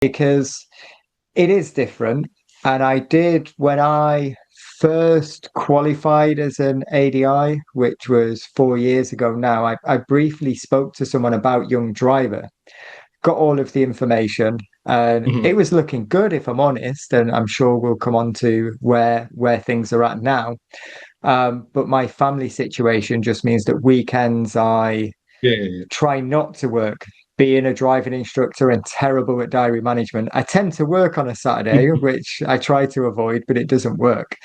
because it is different. And I did when I first qualified as an ADI, which was 4 years ago now. I briefly spoke to someone about Young Driver, got all of the information, and Mhm. it was looking good, if I'm honest. And I'm sure we'll come on to where things are at now. But my family situation just means that weekends I Yeah, yeah, yeah. try not to work. Being a driving instructor and terrible at diary management, I tend to work on a Saturday, which I try to avoid, but it doesn't work.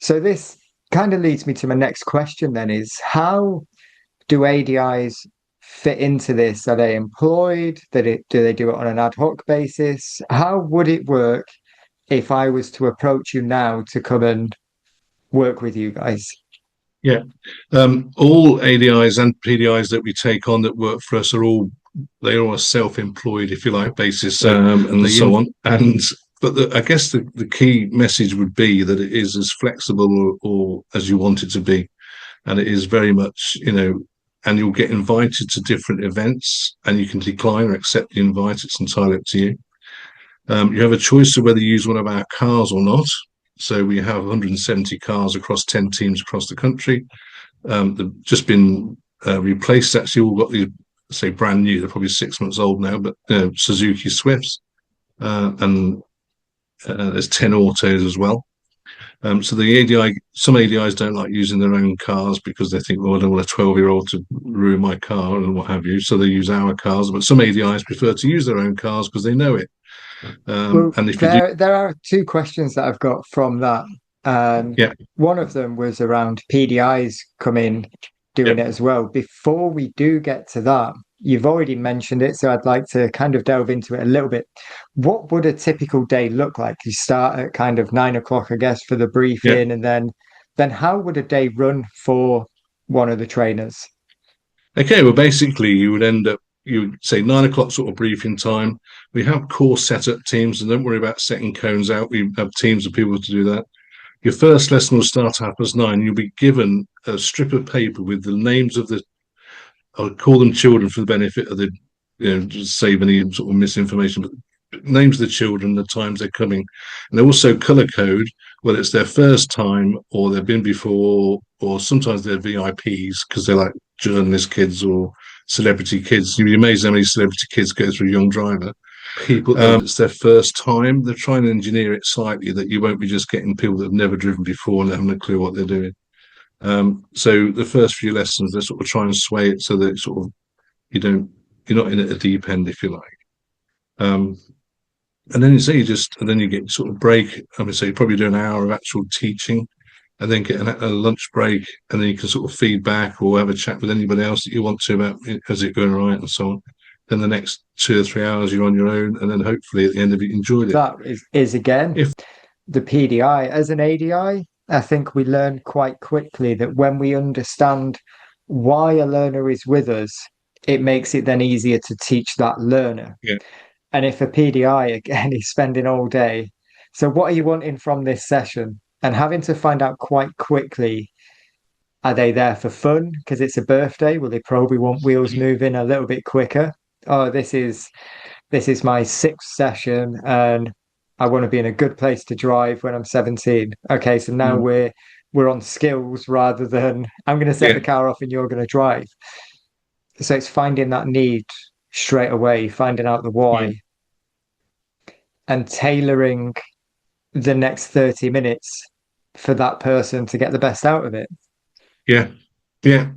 So this kind of leads me to my next question then is how do ADIs fit into this? Are they employed? Do they do it on an ad hoc basis? How would it work if I was to approach you now to come and work with you guys? Yeah. All ADIs and PDIs that we take on that work for us are all they're all a self-employed, if you like, basis, and so on. And but I guess the key message would be that it is as flexible or as you want it to be, and it is very much, and you'll get invited to different events, and you can decline or accept the invite. It's entirely up to you. You have a choice of whether you use one of our cars or not. So we have 170 cars across 10 teams across the country. They've just been replaced. Actually, all got these, say, brand new. They're probably 6 months old now, but Suzuki Swifts, and there's 10 autos as well. So the ADI, some ADIs don't like using their own cars because they think, well, I don't want a 12-year-old to ruin my car and what have you. So they use our cars. But some ADIs prefer to use their own cars because they know it. Well, And if you do, there are two questions that I've got from that. yeah, One of them was around PDIs coming doing yep, it as well. Before we do get to that, you've already mentioned it, so I'd like to kind of delve into it a little bit. What would a typical day look like? You start at kind of 9 o'clock, I guess, for the yeah. briefing, and then how would a day run for one of the trainers? Okay, well, basically, you would end up, you would say 9 o'clock sort of briefing time. We have course setup teams, and don't worry about setting cones out. We have teams of people to do that. Your first lesson will start at 9:30. You'll be given a strip of paper with the names of the, I'll call them children for the benefit of the, just save any sort of misinformation, but names of the children, the times they're coming. And they also colour code, whether it's their first time or they've been before, or sometimes they're VIPs because they're like journalist kids or celebrity kids. You'd be amazed how many celebrity kids go through Young Driver. People, it's their first time. They're trying to engineer it slightly that you won't be just getting people that have never driven before and haven't a clue what they're doing. So the first few lessons, they sort of try and sway it so that sort of you don't, you're not in at a deep end, if you like. Um, and then you say and then you get sort of break. I mean, so you probably do an hour of actual teaching, and then get a lunch break, and then you can sort of feedback or have a chat with anybody else that you want to about is it going right and so on. Then the next 2 or 3 hours you're on your own, and then hopefully at the end of it you enjoyed it. That is again If the PDI. As an ADI, I think we learn quite quickly that when we understand why a learner is with us, it makes it then easier to teach that learner. yeah, And if a PDI again is spending all day, so what are you wanting from this session? And having to find out quite quickly, are they there for fun because it's a birthday? Will they probably want wheels moving a little bit quicker? Oh, this is my sixth session and I want to be in a good place to drive when I'm 17. Okay, so now mm, we're on skills rather than I'm going to set yeah, the car off and you're going to drive. So it's finding that need straight away, finding out the mm, why, and tailoring the next 30 minutes for that person to get the best out of it. yeah, yeah.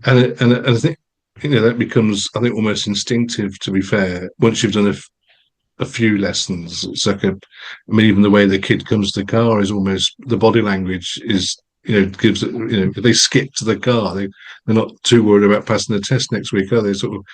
And I think that becomes, I think, almost instinctive. To be fair, once you've done a few lessons, it's like I mean, even the way the kid comes to the car is almost the body language is, gives it. If they skip to the car, they're not too worried about passing the test next week, are they? Sort of